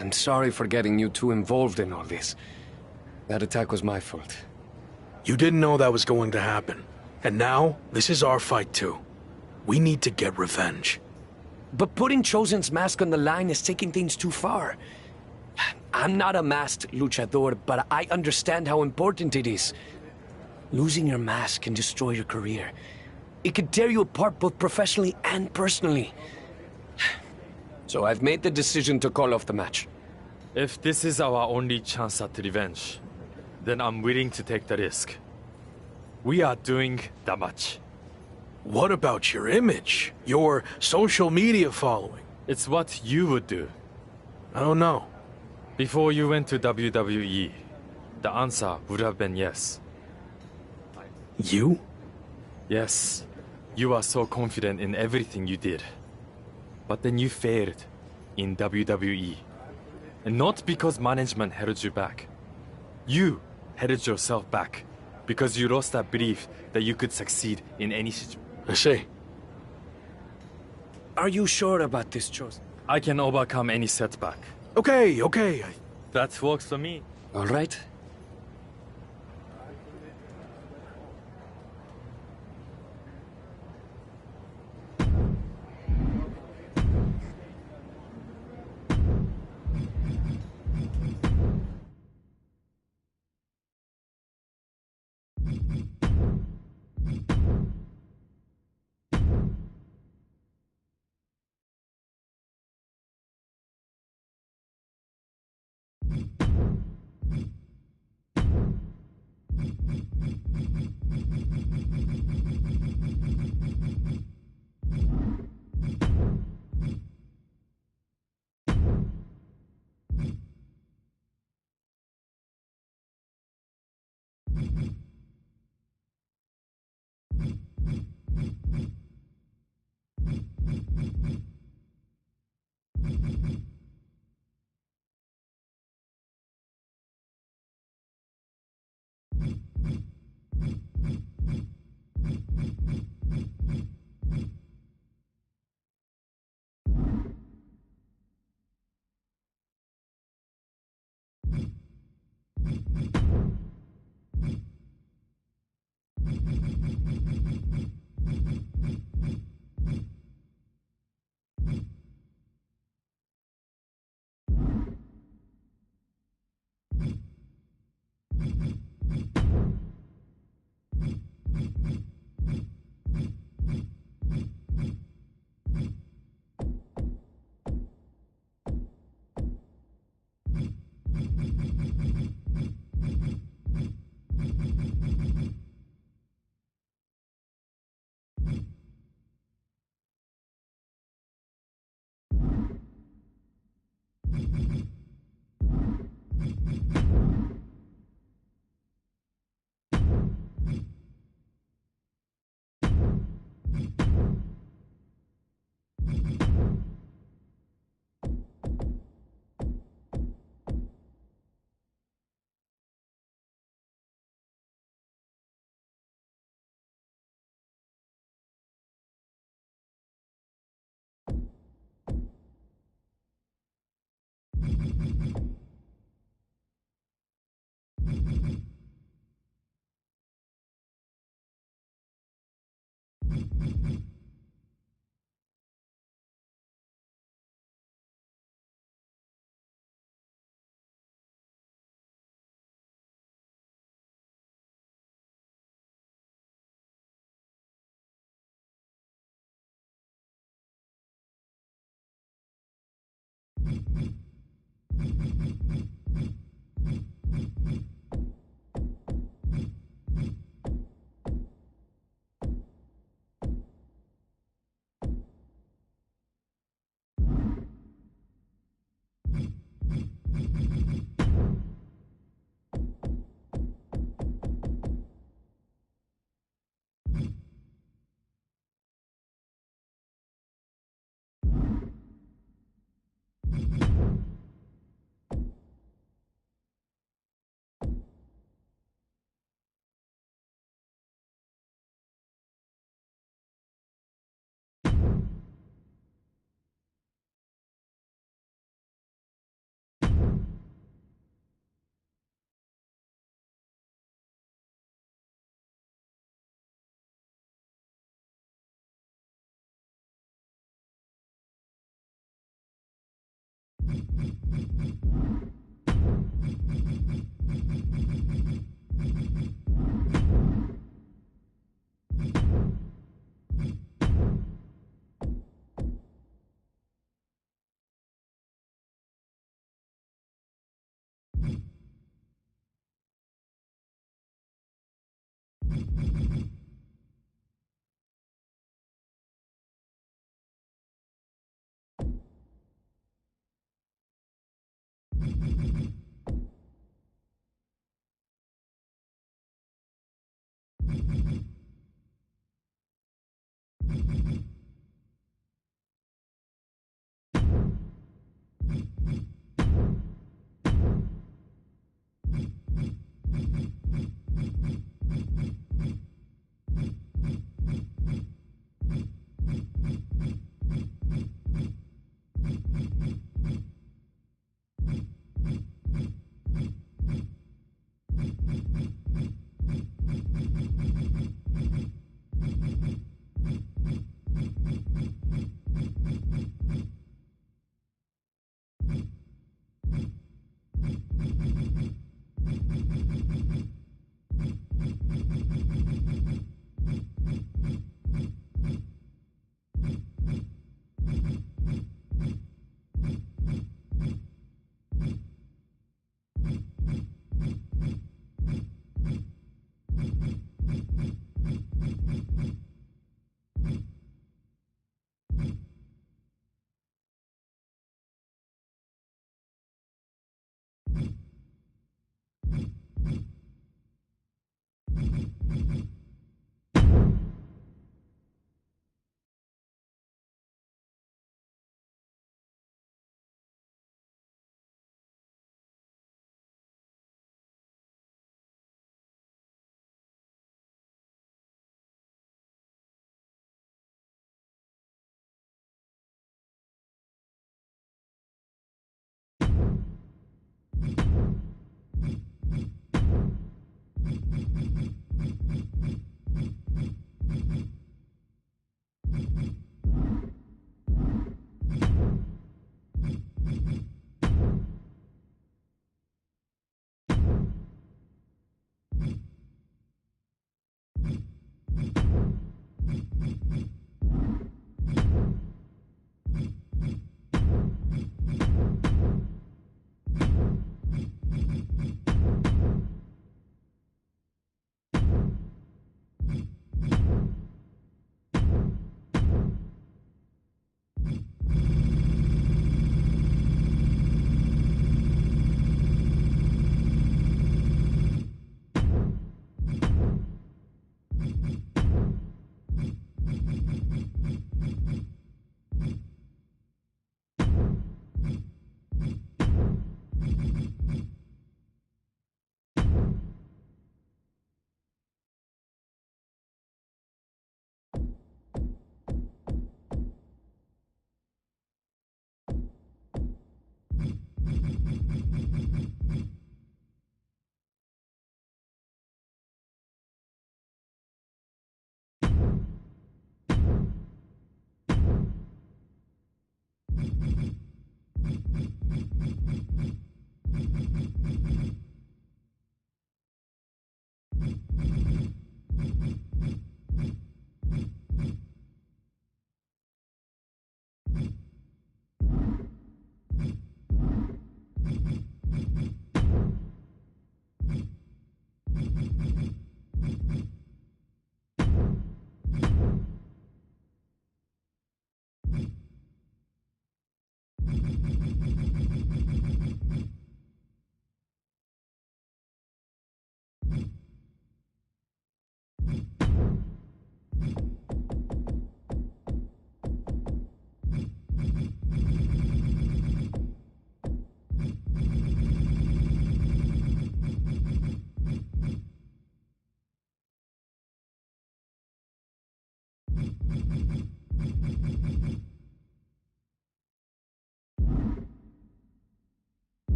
I'm sorry for getting you too involved in all this. That attack was my fault. You didn't know that was going to happen. And now, this is our fight too. We need to get revenge. But putting Chosen's mask on the line is taking things too far. I'm not a masked luchador, but I understand how important it is. Losing your mask can destroy your career. It could tear you apart both professionally and personally. So I've made the decision to call off the match. If this is our only chance at revenge, then I'm willing to take the risk. We are doing the match. What about your image? Your social media following? It's what you would do. I don't know. Before you went to WWE, the answer would have been yes. You? Yes. You are so confident in everything you did. But then you failed in WWE. And not because management held you back. You held yourself back because you lost that belief that you could succeed in any situation. I see. Are you sure about this, Chosen? I can overcome any setback. Okay. That works for me. All right.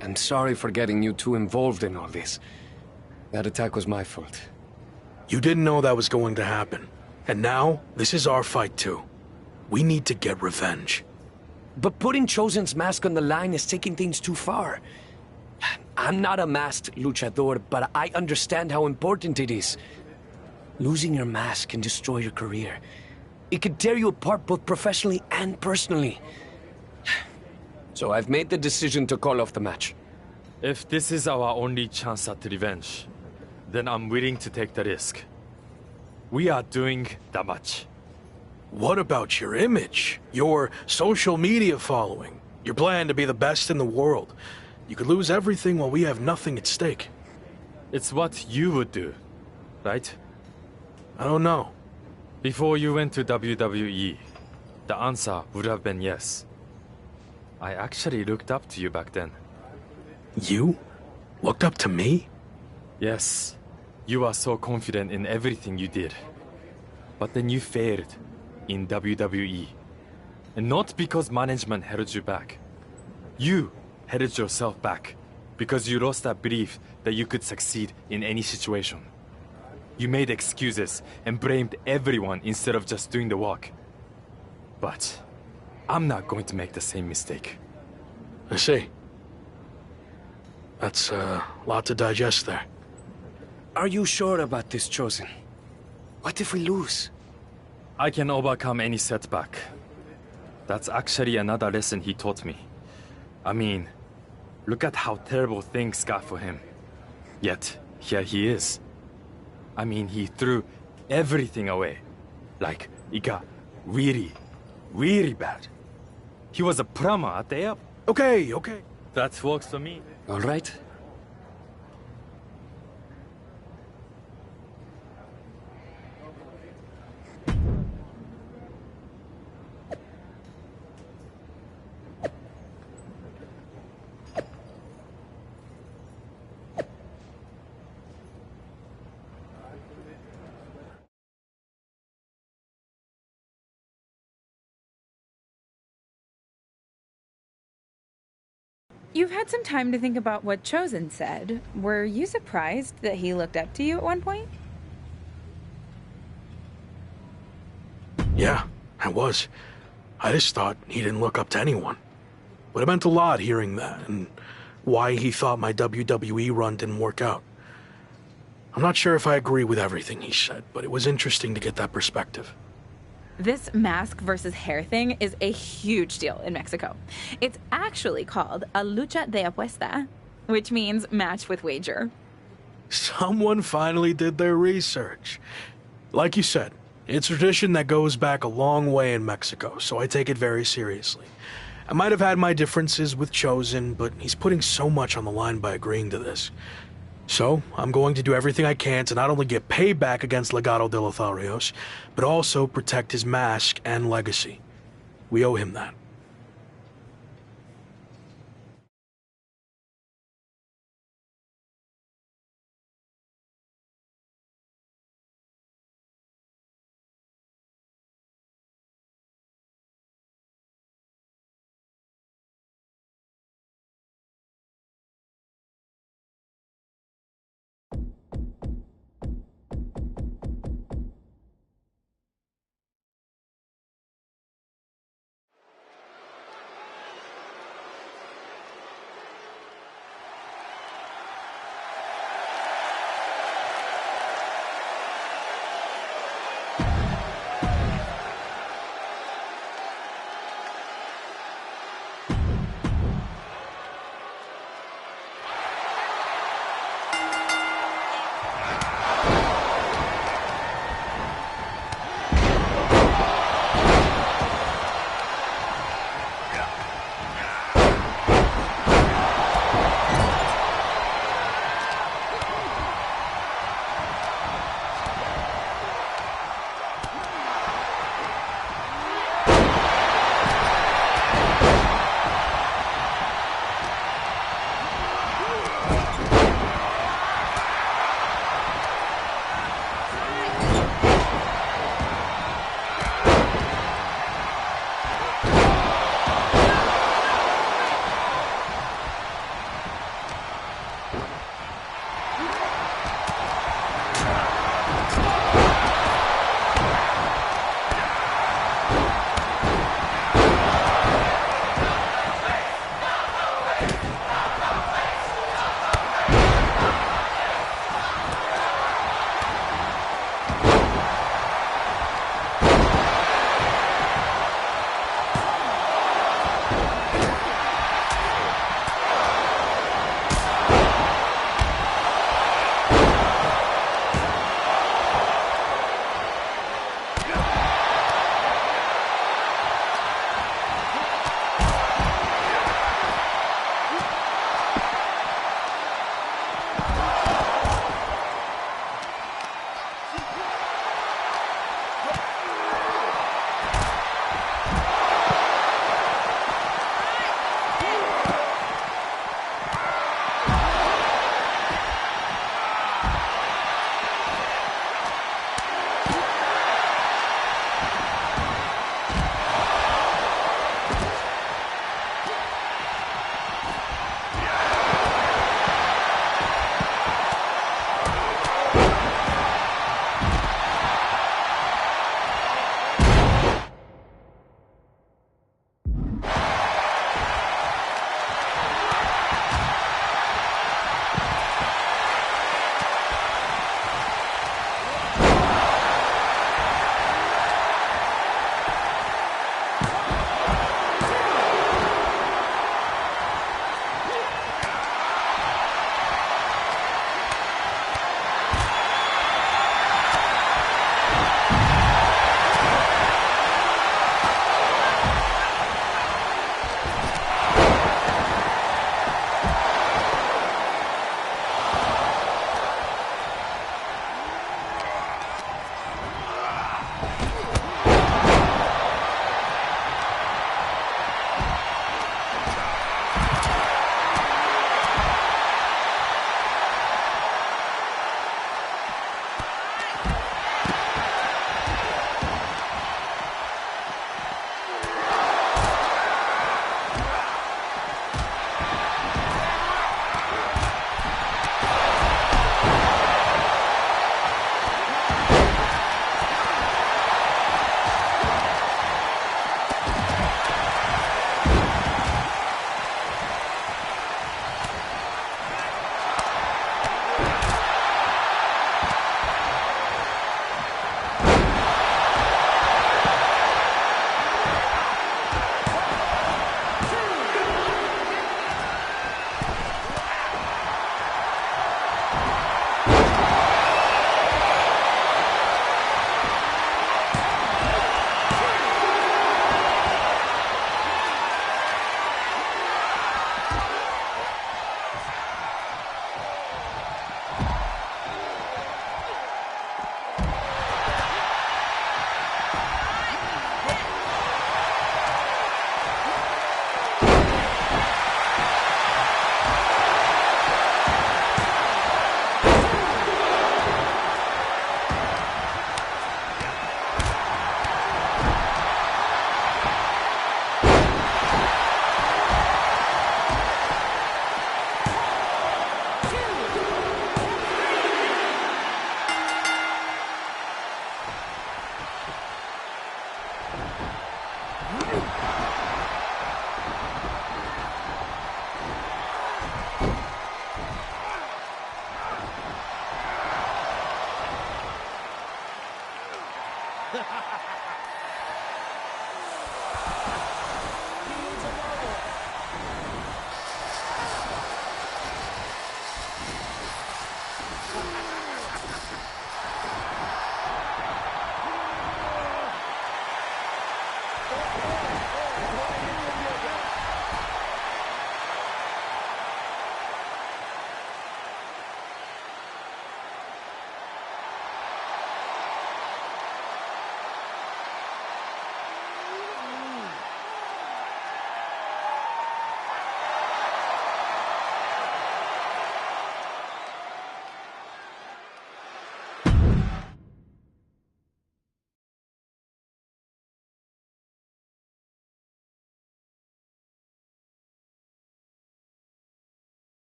I'm sorry for getting you too involved in all this. That attack was my fault. You didn't know that was going to happen. And now, this is our fight too. We need to get revenge. But putting Chosen's mask on the line is taking things too far. I'm not a masked luchador, but I understand how important it is. Losing your mask can destroy your career. It could tear you apart both professionally and personally. So I've made the decision to call off the match. If this is our only chance at revenge, then I'm willing to take the risk. We are doing the match. What about your image? Your social media following? Your plan to be the best in the world? You could lose everything while we have nothing at stake. It's what you would do, right? I don't know. Before you went to WWE, the answer would have been yes. I actually looked up to you back then. You? Looked up to me? Yes, you are so confident in everything you did. But then you failed in WWE. And not because management held you back. You held yourself back because you lost that belief that you could succeed in any situation. You made excuses and blamed everyone instead of just doing the work. But I'm not going to make the same mistake. I see. That's a lot to digest there. Are you sure about this, Chosen? What if we lose? I can overcome any setback. That's actually another lesson he taught me. I mean, look at how terrible things got for him. Yet, here he is. I mean, he threw everything away. Like, it got really, really bad. He was a plumber at the airport. Okay. That works for me. All right. You've had some time to think about what Chosen said. Were you surprised that he looked up to you at one point? Yeah, I was. I just thought he didn't look up to anyone. But it meant a lot hearing that, and why he thought my WWE run didn't work out. I'm not sure if I agree with everything he said, but it was interesting to get that perspective. This mask versus hair thing is a huge deal in Mexico. It's actually called a lucha de apuesta, which means match with wager. Someone finally did their research. Like you said, it's a tradition that goes back a long way in Mexico, so I take it very seriously. I might have had my differences with Chosen, but he's putting so much on the line by agreeing to this. So, I'm going to do everything I can to not only get payback against Legado de Lotharios, but also protect his mask and legacy. We owe him that.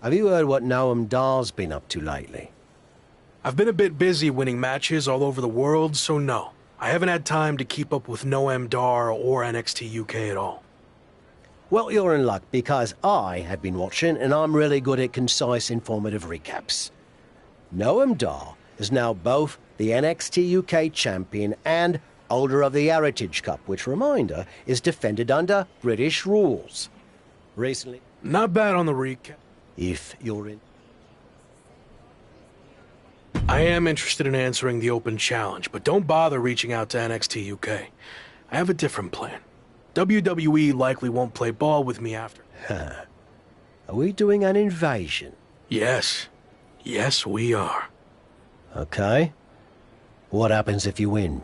Have you heard what Noam Dar's been up to lately? I've been a bit busy winning matches all over the world, so no. I haven't had time to keep up with Noam Dar or NXT UK at all. Well, you're in luck, because I have been watching, and I'm really good at concise, informative recaps. Noam Dar is now both the NXT UK champion and holder of the Heritage Cup, which, reminder, is defended under British rules. Recently, Not bad on the recap. if you're in... I am interested in answering the open challenge, but don't bother reaching out to NXT UK. I have a different plan. WWE likely won't play ball with me after. Are we doing an invasion? Yes. Yes, we are. Okay. What happens if you win?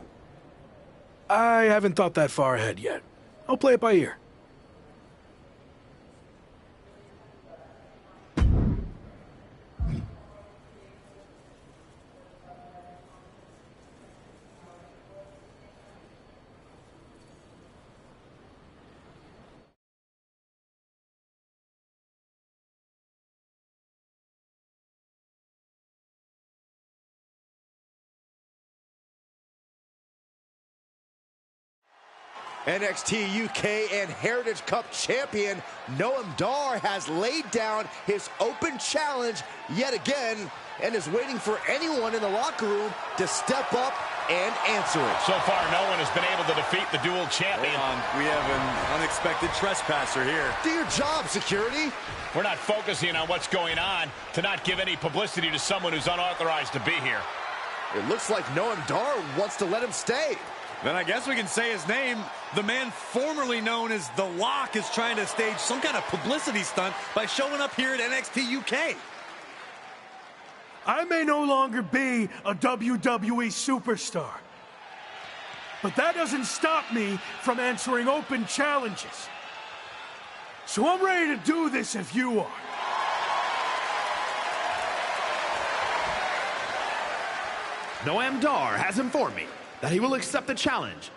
I haven't thought that far ahead yet. I'll play it by ear. NXT UK and Heritage Cup champion Noam Dar has laid down his open challenge yet again and is waiting for anyone in the locker room to step up and answer it. So far, no one has been able to defeat the dual champion. Hold on. We have an unexpected trespasser here. Do your job, security. We're not focusing on what's going on to not give any publicity to someone who's unauthorized to be here. It looks like Noam Dar wants to let him stay. Then I guess we can say his name. The man formerly known as The Lock is trying to stage some kind of publicity stunt by showing up here at NXT UK. I may no longer be a WWE superstar, but that doesn't stop me from answering open challenges. So I'm ready to do this if you are. Noam Dar has informed me that he will accept the challenge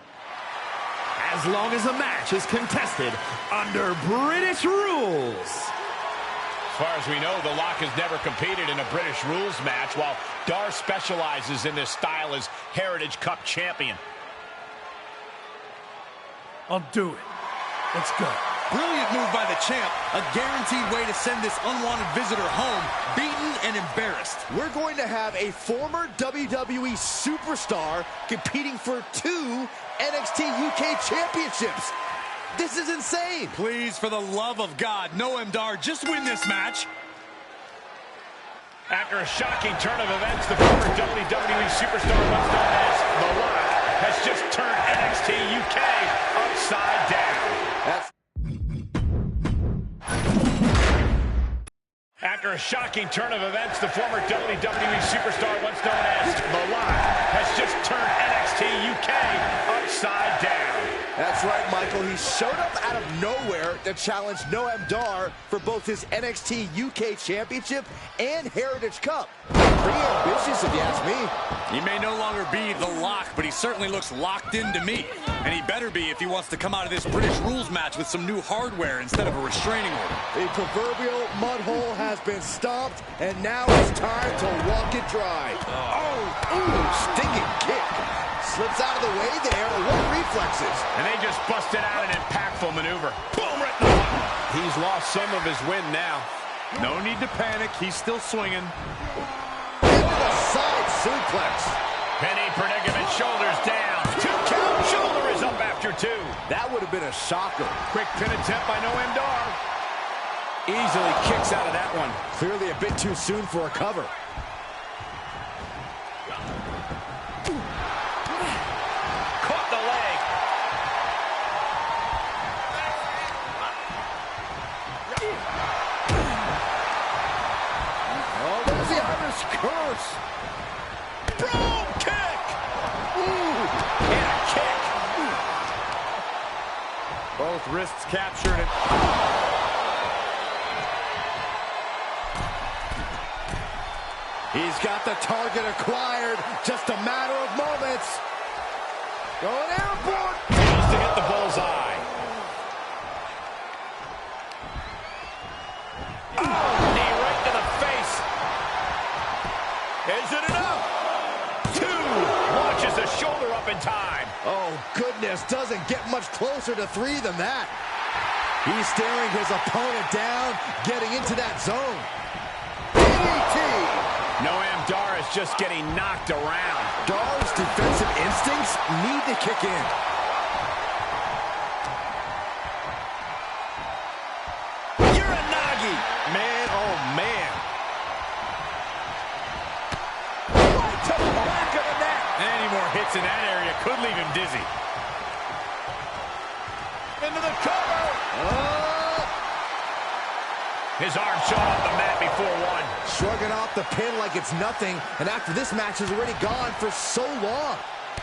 as long as the match is contested under British rules. As far as we know, The Lock has never competed in a British rules match, while Dar specializes in this style as Heritage Cup champion. I'll do it. Let's go. Brilliant move by the champ. A guaranteed way to send this unwanted visitor home, beaten and embarrassed. We're going to have a former WWE superstar competing for 2 NXT UK championships. This is insane. Please, for the love of God, Noam Dar, just win this match. After a shocking turn of events, the former WWE superstar, once known as The Lock, has just turned NXT UK upside down. After a shocking turn of events, the former WWE superstar, once known as The Lock, has just turned NXT UK upside down. That's right, Michael. He showed up out of nowhere to challenge Noam Dar for both his NXT UK Championship and Heritage Cup. Pretty ambitious, if you ask me. He may no longer be The Lock, but he certainly looks locked in to me. And he better be if he wants to come out of this British rules match with some new hardware instead of a restraining order. The proverbial mud hole has been stomped, and now it's time to walk it dry. Stinging kick. Slips out of the way there. What reflexes? And they just busted out an impactful maneuver. Boom, right in the button. He's lost some of his wind now. No need to panic. He's still swinging. Into the side suplex. Penny predicament, shoulders down. 2 count, shoulder is up after 2. That would have been a shocker. Quick pin attempt by Noam Dar. Easily kicks out of that one. Clearly a bit too soon for a cover. Caught the leg. Oh, there's the Irish curse. Broom kick. And a kick. Both wrists captured it. He's got the target acquired. Just a matter of moments. Going airborne. Fails to hit the bullseye. Oh, knee right Is it enough? 2. Launches the shoulder up in time. Oh, goodness. Doesn't get much closer to 3 than that. He's staring his opponent down, getting into that zone. DDT. Noam Dar is just getting knocked around. Dar's defensive instincts need to kick in. Uranagi. Man, oh man. Right to the back of the neck. Any more hits in that area could leave him dizzy. Into the cover. Oh. His arm shot off the mat before 1. Shrugging off the pin like it's nothing, and after this match is already gone for so long.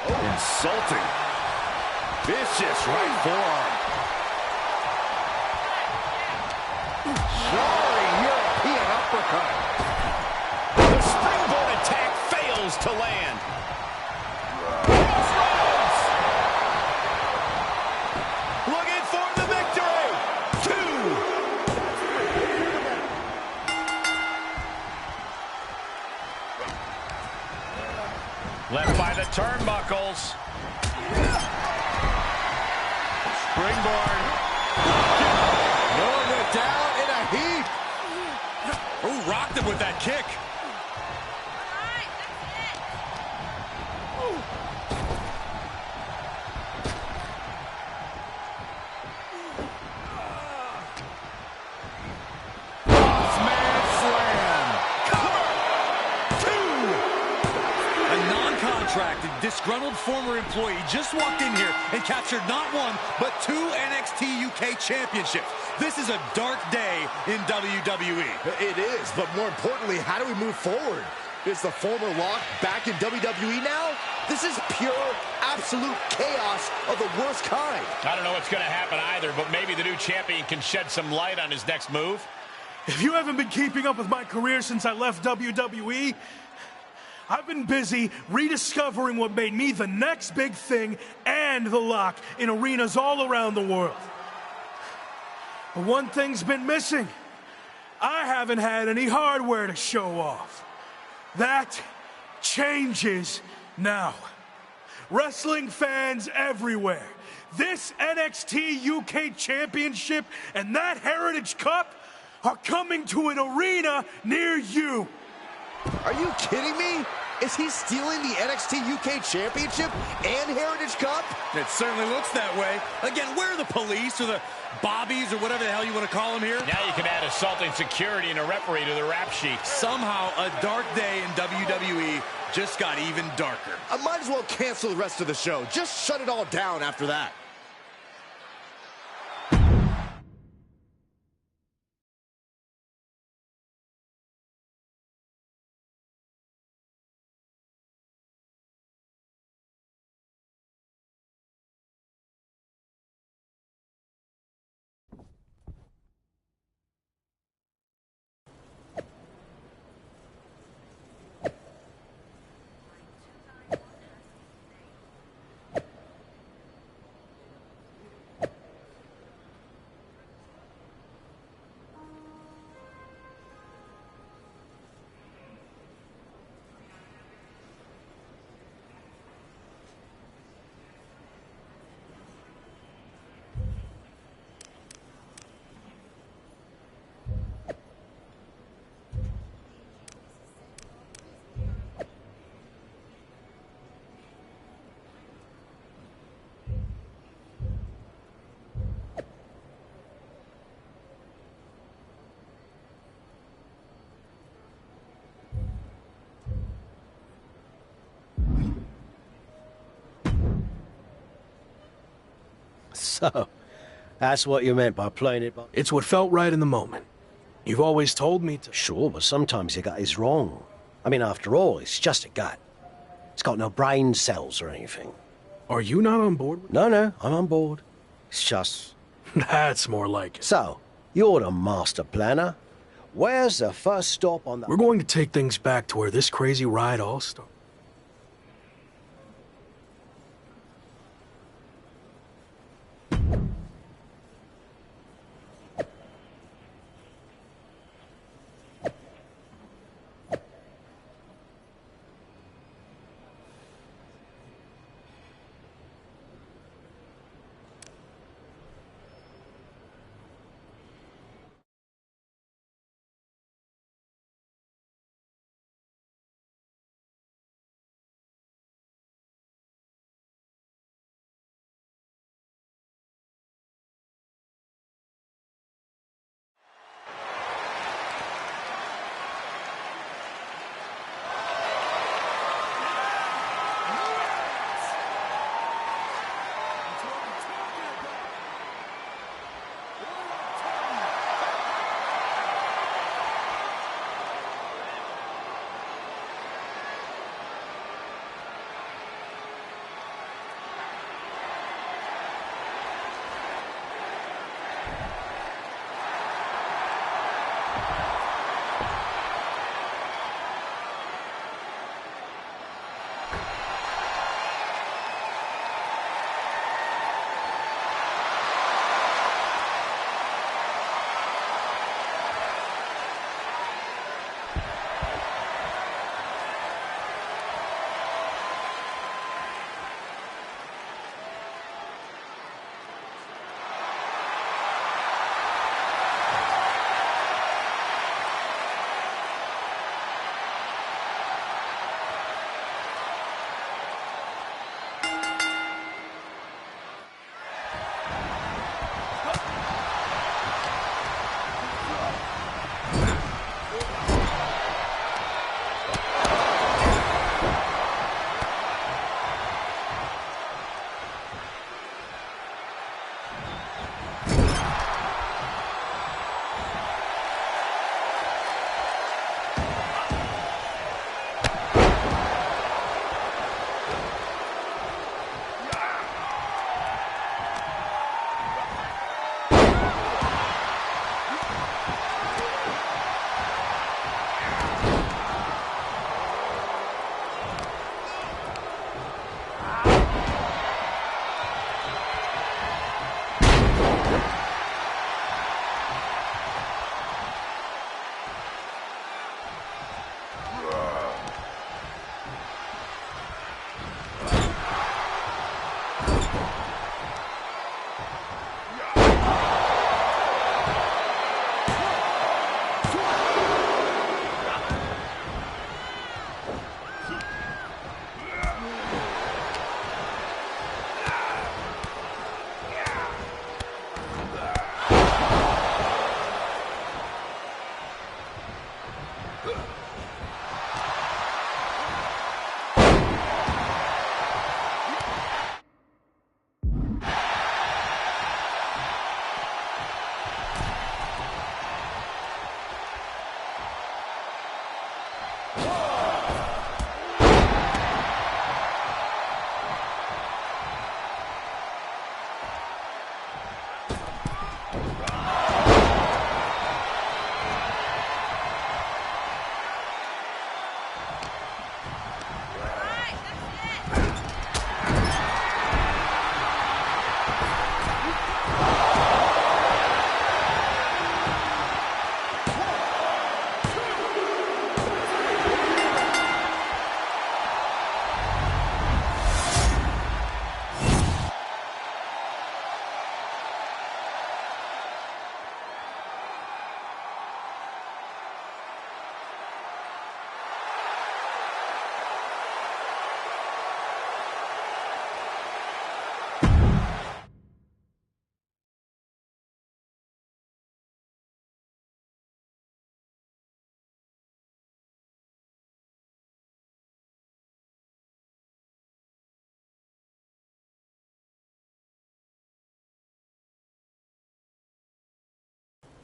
Oh, insulting. Vicious right forearm. Jarring European uppercut. The springboard attack fails to land. Crossroads. Looking for the victory. 2. Left by the turnbuckles. Springboard. Throwing it down in a heap. Who rocked him with that kick? Crossman slam. A non-contracted, disgruntled former employee just walked in here and captured not 1, but 2 NXT UK championships. This is a dark day in WWE. It is, but more importantly, how do we move forward? Is the former Lock back in WWE now? This is pure, absolute chaos of the worst kind. I don't know what's going to happen either, but maybe the new champion can shed some light on his next move. If you haven't been keeping up with my career since I left WWE, I've been busy rediscovering what made me the next big thing and the Lock in arenas all around the world. But one thing's been missing. I haven't had any hardware to show off. That changes now. Wrestling fans everywhere, this NXT UK Championship and that Heritage Cup are coming to an arena near you. Are you kidding me? Is he stealing the NXT UK Championship and Heritage Cup? It certainly looks that way. Again, where are the police or the bobbies or whatever the hell you want to call them here? Now you can add assaulting security and a referee to the rap sheet. Somehow, a dark day in WWE just got even darker. I might as well cancel the rest of the show. Just shut it all down after that. So, that's what you meant by playing it by... It's what felt right in the moment. You've always told me to... Sure, but sometimes your gut is wrong. I mean, after all, it's just a gut. It's got no brain cells or anything. Are you not on board with... No, I'm on board. It's just... That's more like it. So, you're the master planner. Where's the first stop on the... We're going to take things back to where this crazy ride all started.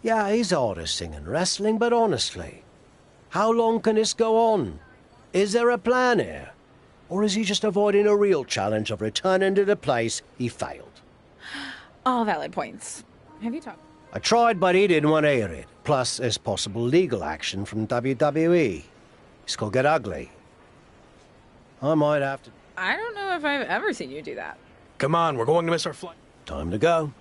Yeah, he's hard singing wrestling, but honestly, how long can this go on? Is there a plan here? Or is he just avoiding a real challenge of returning to the place he failed? All valid points. Have you talked? I tried, but he didn't want to hear it. Plus, there's possible legal action from WWE. This could get ugly. I might have to... I don't know if I've ever seen you do that. Come on, we're going to miss our flight. Time to go.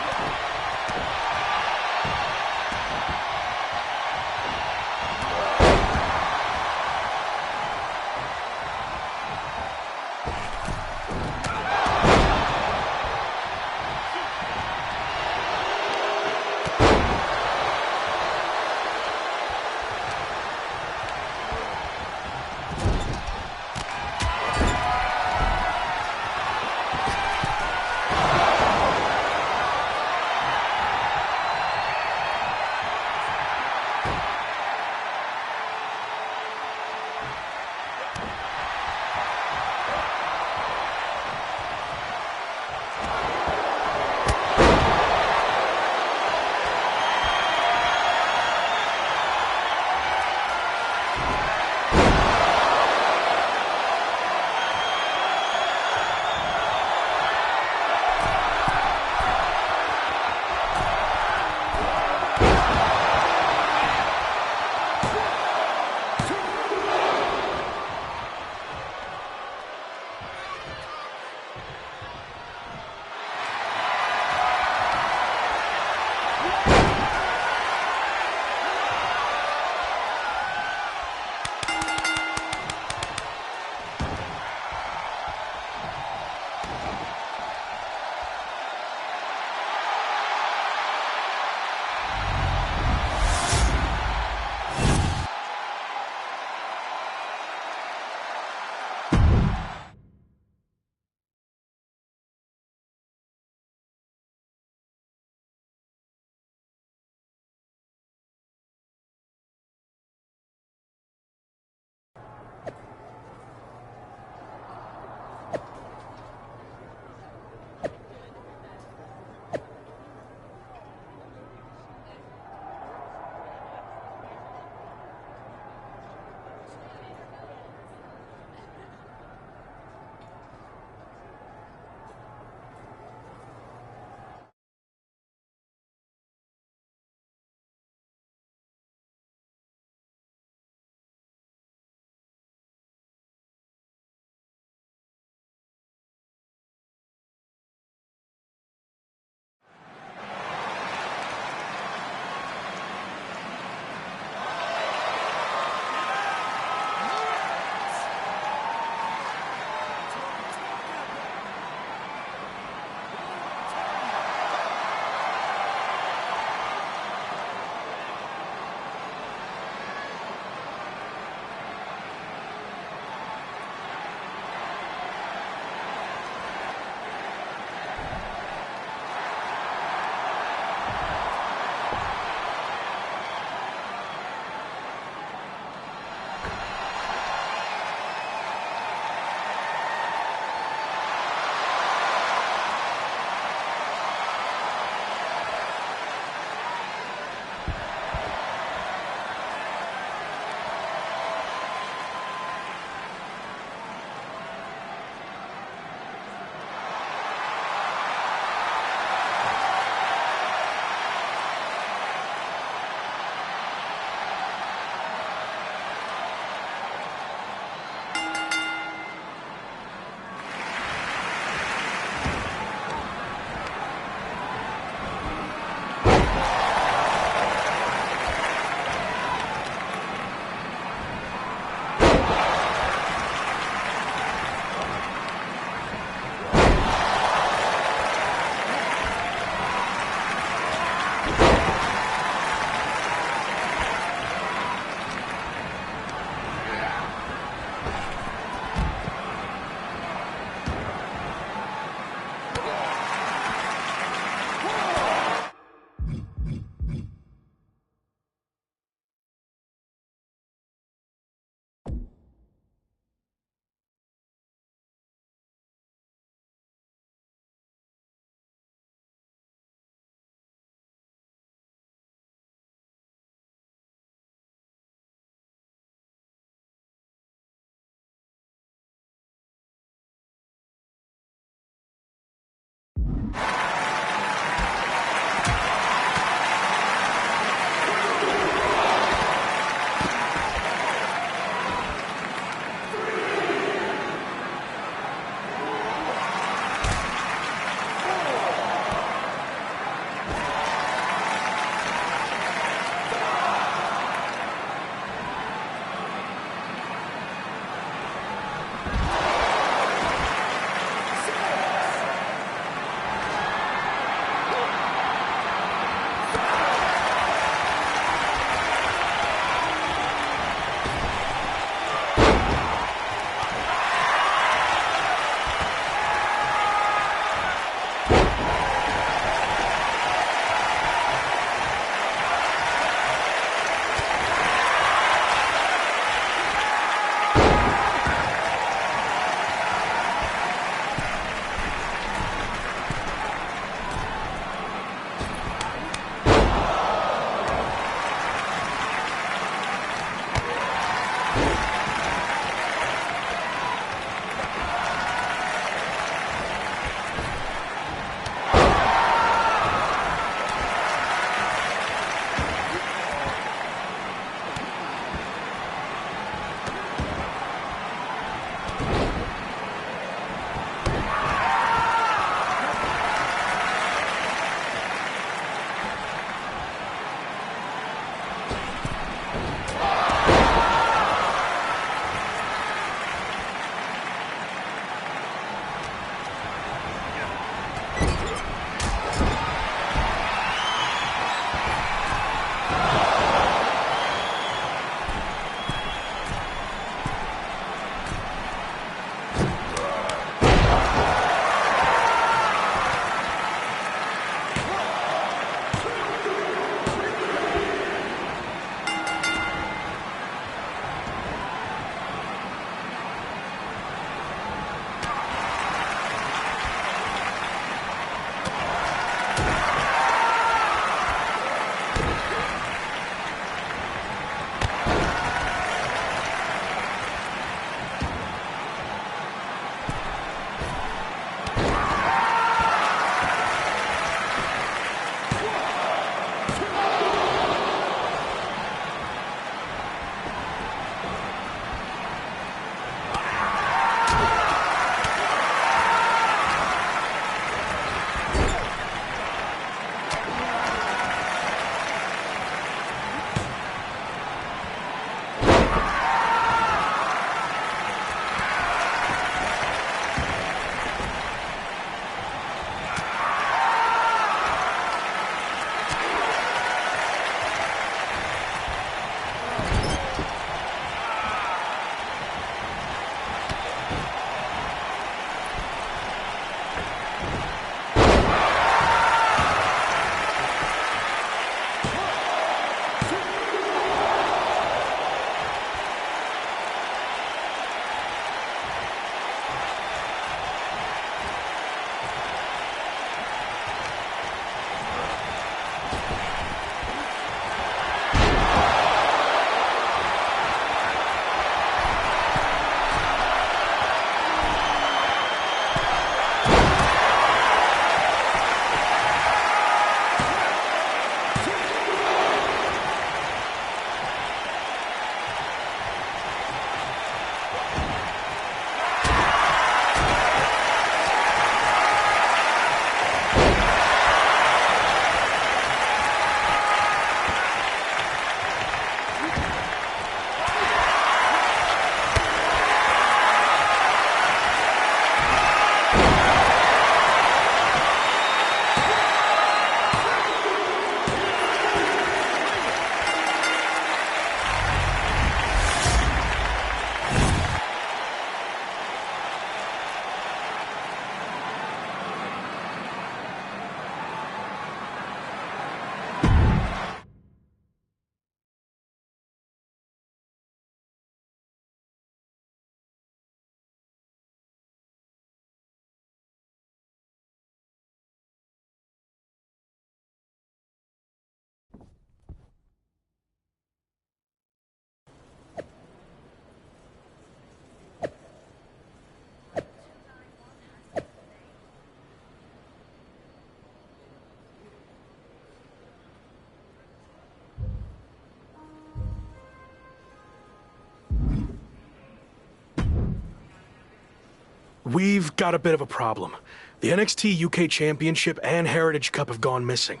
we've got a bit of a problem. The NXT UK Championship and Heritage Cup have gone missing.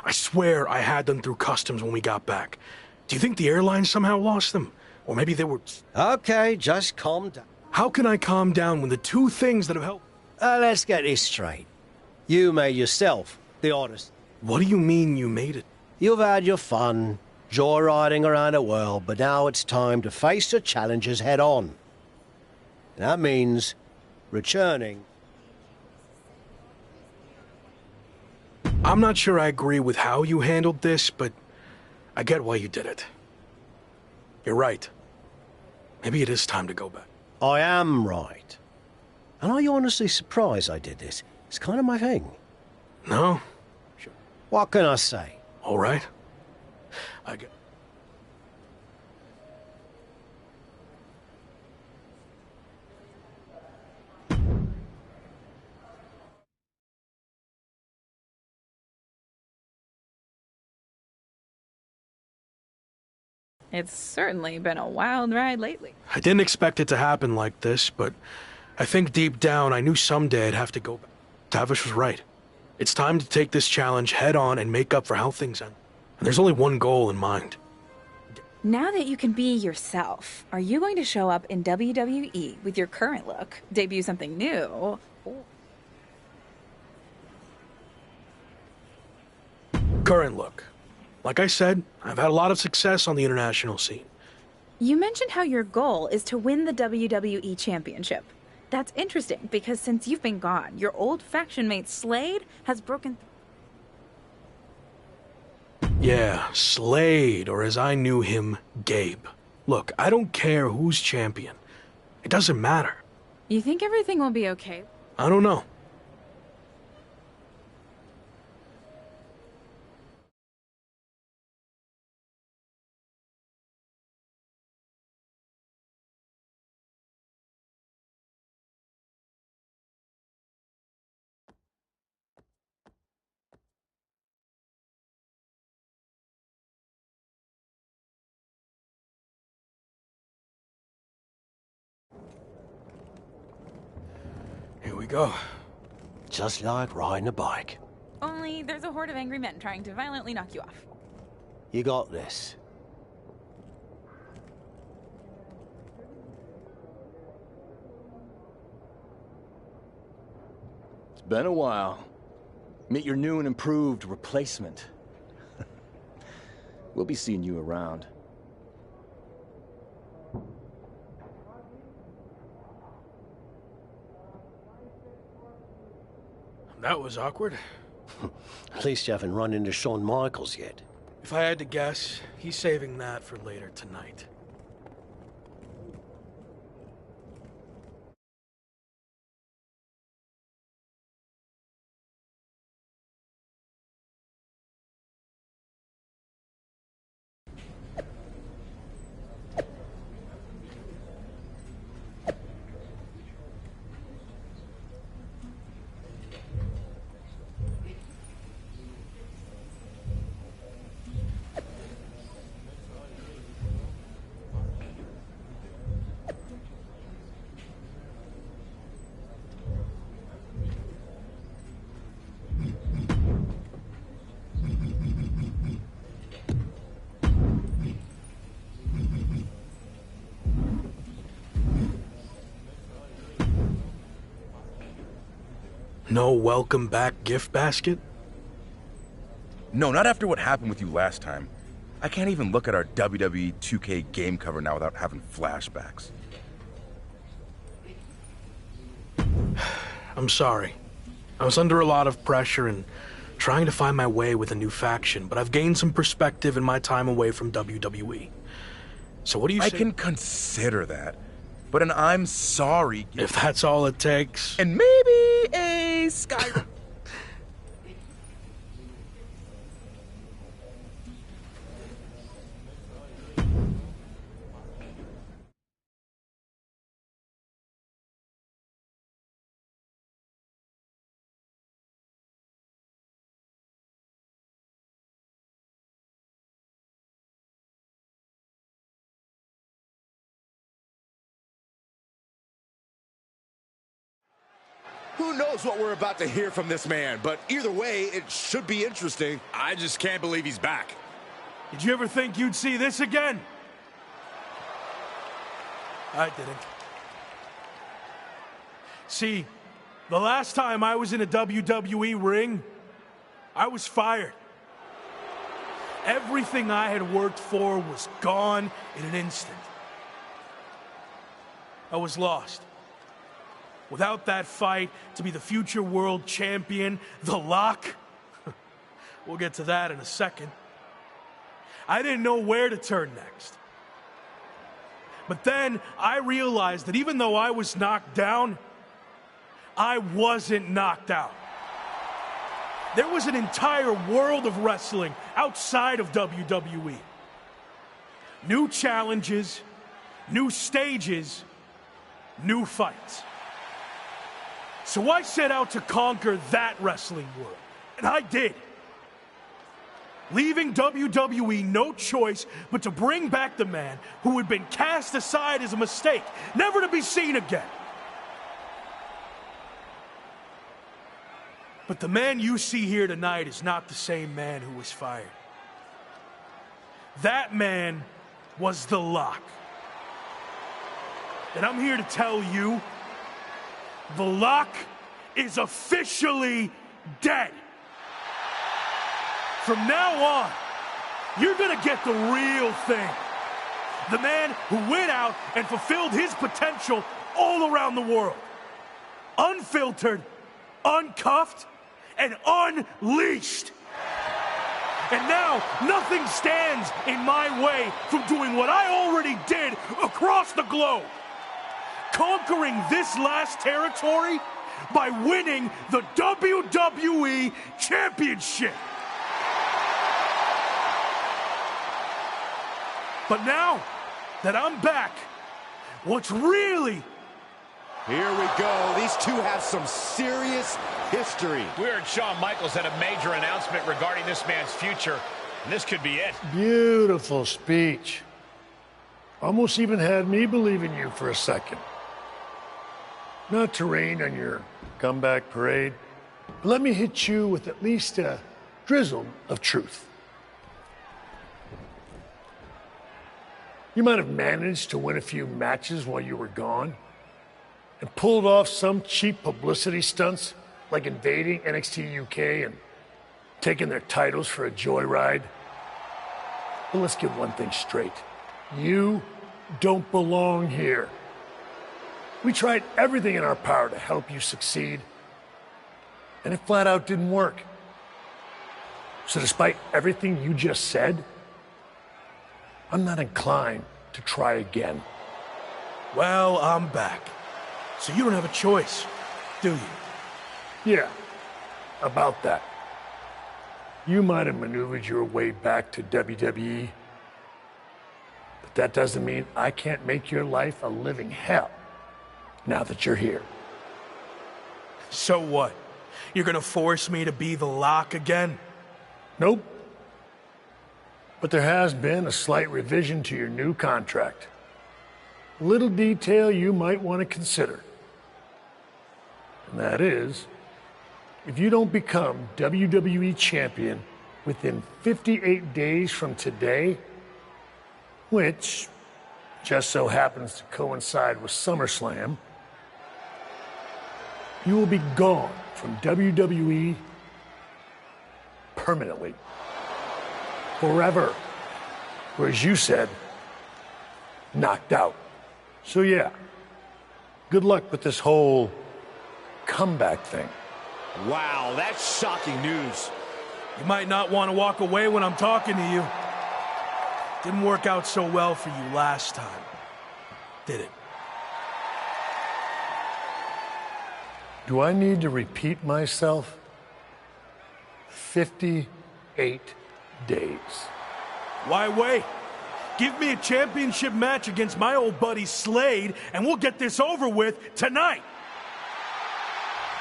I swear I had them through customs when we got back. Do you think the airline somehow lost them? Or maybe they were... Okay, just calm down. How can I calm down when the two things that have helped... Let's get this straight. You made yourself the honest. What do you mean you made it? You've had your fun, joyriding around the world, but now it's time to face the challenges head on. That means returning. I'm not sure I agree with how you handled this, but I get why you did it. You're right. Maybe it is time to go back. I am right. And are you honestly surprised I did this? It's kind of my thing. No? Sure. What can I say? All right. I get... It's certainly been a wild ride lately. I didn't expect it to happen like this, but I think deep down I knew someday I'd have to go back. Tavish was right. It's time to take this challenge head on and make up for how things end. And there's only one goal in mind. Now that you can be yourself, are you going to show up in WWE with your current look, debut something new? Current look. Like I said, I've had a lot of success on the international scene. You mentioned how your goal is to win the WWE Championship. That's interesting, because since you've been gone, your old faction mate Slade has broken... Yeah, Slade, or as I knew him, Gabe. Look, I don't care who's champion. It doesn't matter. You think everything will be okay? I don't know. Here we go. Just like riding a bike. Only there's a horde of angry men trying to violently knock you off. You got this. It's been a while. Meet your new and improved replacement. We'll be seeing you around. That was awkward. At least you haven't run into Shawn Michaels yet. If I had to guess, he's saving that for later tonight. No welcome back gift basket? No, not after what happened with you last time. I can't even look at our WWE 2K game cover now without having flashbacks. I'm sorry. I was under a lot of pressure and trying to find my way with a new faction, but I've gained some perspective in my time away from WWE. So what do you say? I can consider that, but an I'm sorry... If that's all it takes. And maybe a Skyrim... Who knows what we're about to hear from this man, but either way, it should be interesting. I just can't believe he's back. Did you ever think you'd see this again? I didn't. See, the last time I was in a WWE ring, I was fired. Everything I had worked for was gone in an instant. I was lost. Without that fight to be the future world champion, The Lock, we'll get to that in a second. I didn't know where to turn next. But then I realized that even though I was knocked down, I wasn't knocked out. There was an entire world of wrestling outside of WWE. New challenges, new stages, new fights. So I set out to conquer that wrestling world, and I did. Leaving WWE no choice but to bring back the man who had been cast aside as a mistake, never to be seen again. But the man you see here tonight is not the same man who was fired. That man was The Lock. And I'm here to tell you, The Lock is officially dead. From now on, you're gonna get the real thing. The man who went out and fulfilled his potential all around the world. Unfiltered, uncuffed, and unleashed. And now, nothing stands in my way from doing what I already did across the globe. Conquering this last territory by winning the WWE Championship. But now that I'm back, what's really... Here we go. These two have some serious history. We heard Shawn Michaels had a major announcement regarding this man's future, and this could be it. Beautiful speech. Almost even had me believe in you for a second. Not to rain on your comeback parade, but let me hit you with at least a drizzle of truth. You might have managed to win a few matches while you were gone and pulled off some cheap publicity stunts like invading NXT UK and taking their titles for a joyride. But let's get one thing straight. You don't belong here. We tried everything in our power to help you succeed, and it flat out didn't work. So despite everything you just said, I'm not inclined to try again. Well, I'm back. So you don't have a choice, do you? Yeah, about that. You might have maneuvered your way back to WWE, but that doesn't mean I can't make your life a living hell now that you're here. So what? You're gonna force me to be The Lock again? Nope. But there has been a slight revision to your new contract. A little detail you might want to consider. And that is, if you don't become WWE Champion within 58 days from today, which just so happens to coincide with SummerSlam, you will be gone from WWE permanently. Forever. Or as you said, knocked out. So yeah, good luck with this whole comeback thing. Wow, that's shocking news. You might not want to walk away when I'm talking to you. Didn't work out so well for you last time, did it? Do I need to repeat myself? 58 days. Why wait? Give me a championship match against my old buddy Slade, and we'll get this over with tonight.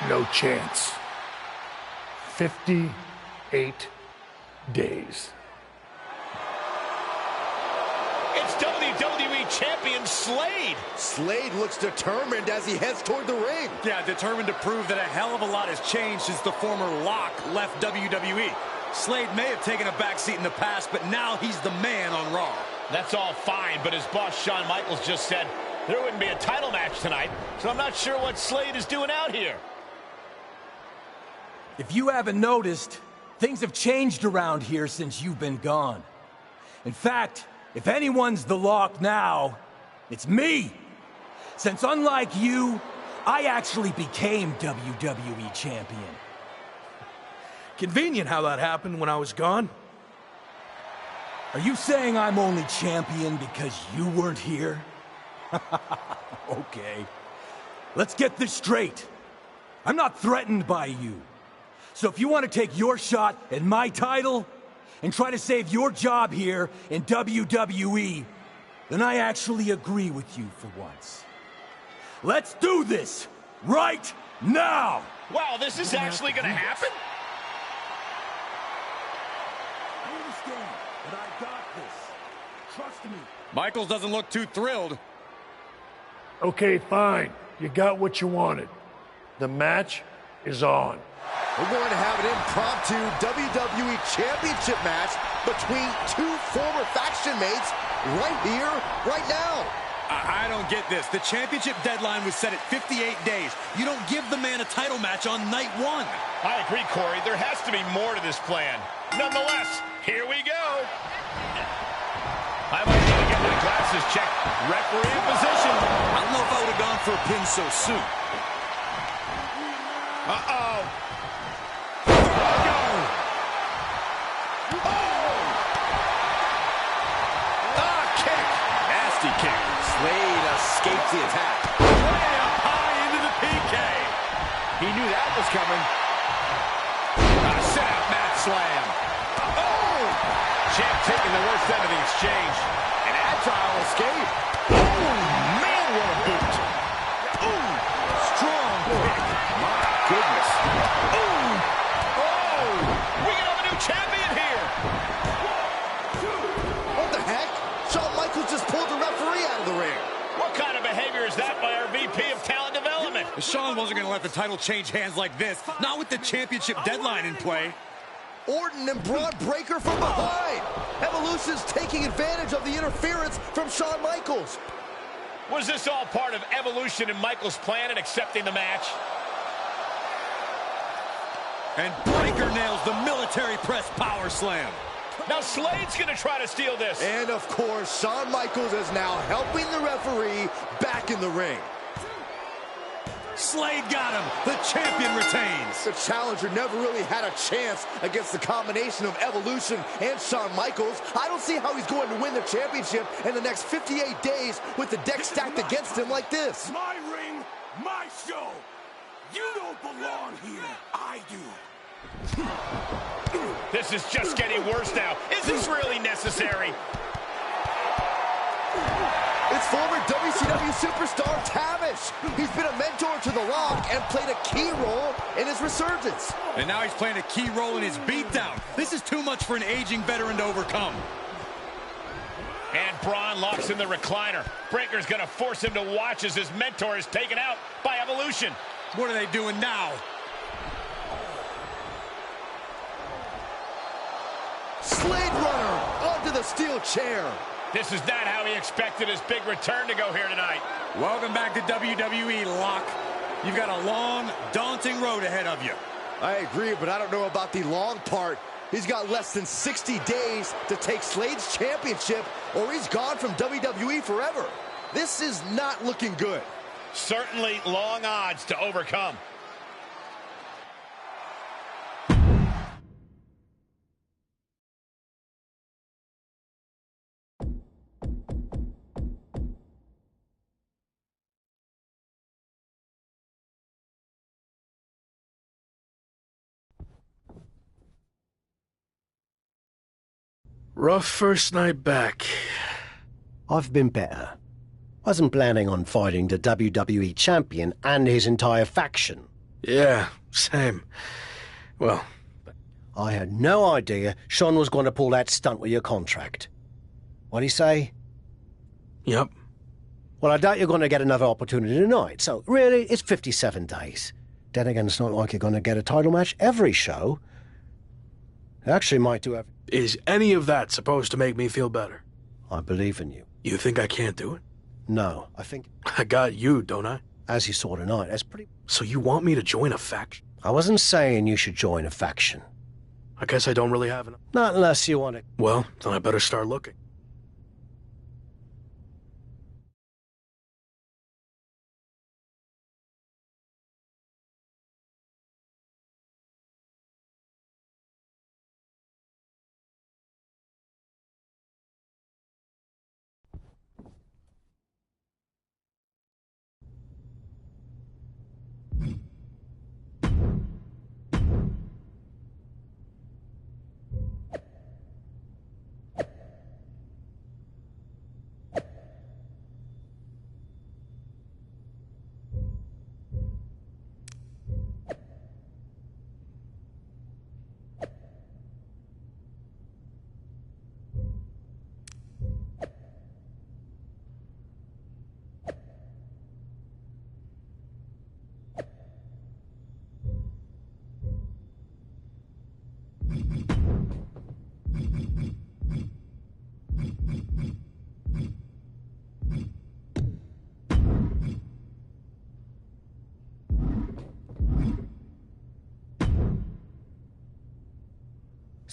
No chance. 58 days. It's WWE WWE champion Slade. Slade looks determined as he heads toward the ring. Yeah, determined to prove that a hell of a lot has changed since the former Lock left WWE. Slade may have taken a backseat in the past, but now he's the man on Raw. That's all fine, but as boss Shawn Michaels just said, there wouldn't be a title match tonight, so I'm not sure what Slade is doing out here. If you haven't noticed, things have changed around here since you've been gone. In fact, if anyone's the Lock now, it's me. Since unlike you, I actually became WWE champion. Convenient how that happened when I was gone. Are you saying I'm only champion because you weren't here? Okay. Let's get this straight. I'm not threatened by you. So if you want to take your shot at my title and try to save your job here in WWE, then I actually agree with you for once. Let's do this right now! Wow, this is actually going to happen? I understand, but I got this. Trust me. Michaels doesn't look too thrilled. Okay, fine. You got what you wanted. The match is on. We're going to have an impromptu WWE Championship match between two former faction mates right here, right now. I don't get this. The championship deadline was set at 58 days. You don't give the man a title match on night one. I agree, Corey. There has to be more to this plan. Nonetheless, here we go. I might need to get my glasses checked. Referee in position. I don't know if I would have gone for a pin so soon. Uh-oh. Kick. Slade escapes the attack. Way up high into the PK. He knew that was coming. A set-up mat slam. Oh! Champ taking the worst end of the exchange. An agile escape. Oh, man, what a boot. Ooh, strong kick. My goodness. Ooh! Oh! We can have a new champion here. What the heck? Shawn Michaels just pulled the referee out of the ring. What kind of behavior is that by our VP of Talent Development? Shawn wasn't going to let the title change hands like this, not with the championship deadline in play. Orton and Braun Breaker from behind. Evolution's taking advantage of the interference from Shawn Michaels. Was this all part of Evolution and Michaels' plan in accepting the match? And Breaker nails the military press power slam. Now Slade's going to try to steal this. And of course, Shawn Michaels is now helping the referee back in the ring. Slade got him. The champion retains. The challenger never really had a chance against the combination of Evolution and Shawn Michaels. I don't see how he's going to win the championship in the next 58 days with the deck stacked against him like this. My ring, my show. You don't belong here. I do. This is just getting worse now. Is this really necessary? It's former WCW superstar Tavish. He's been a mentor to The Rock and played a key role in his resurgence. And now he's playing a key role in his beatdown. This is too much for an aging veteran to overcome. And Braun locks in the recliner. Breaker's going to force him to watch as his mentor is taken out by Evolution. What are they doing now? Slade runner onto the steel chair. This is not how he expected his big return to go here tonight. Welcome back to WWE, Lock. You've got a long, daunting road ahead of you. I agree, but I don't know about the long part. He's got less than 60 days to take Slade's championship, or he's gone from WWE forever. This is not looking good. Certainly long odds to overcome. Rough first night back. I've been better. Wasn't planning on fighting the WWE champion and his entire faction. Yeah, same. Well, I had no idea Shawn was going to pull that stunt with your contract. What'd he say? Yep. Well, I doubt you're going to get another opportunity tonight, so really, it's 57 days. Then again, it's not like you're going to get a title match every show. You actually might do every... Is any of that supposed to make me feel better? I believe in you. You think I can't do it? No, I think... I got you, don't I? As you saw tonight, that's pretty... So you want me to join a faction? I wasn't saying you should join a faction. I guess I don't really have enough. Not unless you want to... Well, then I better start looking.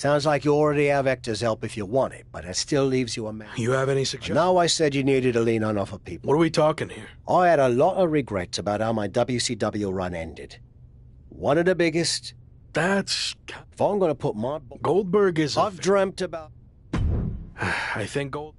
Sounds like you already have Hector's help if you want it, but that still leaves you a man. You have any suggestions? No, I said you needed to lean on other people. What are we talking here? I had a lot of regrets about how my WCW run ended. One of the biggest... That's... If I'm going to put my... Goldberg is... I've dreamt about... I think Gold...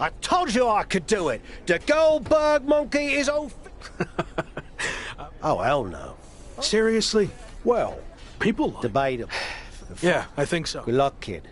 I told you I could do it. The Goldberg monkey is all... Oh, hell no. Seriously? Well, people like... debatable. Yeah, I think so. Good luck, kid.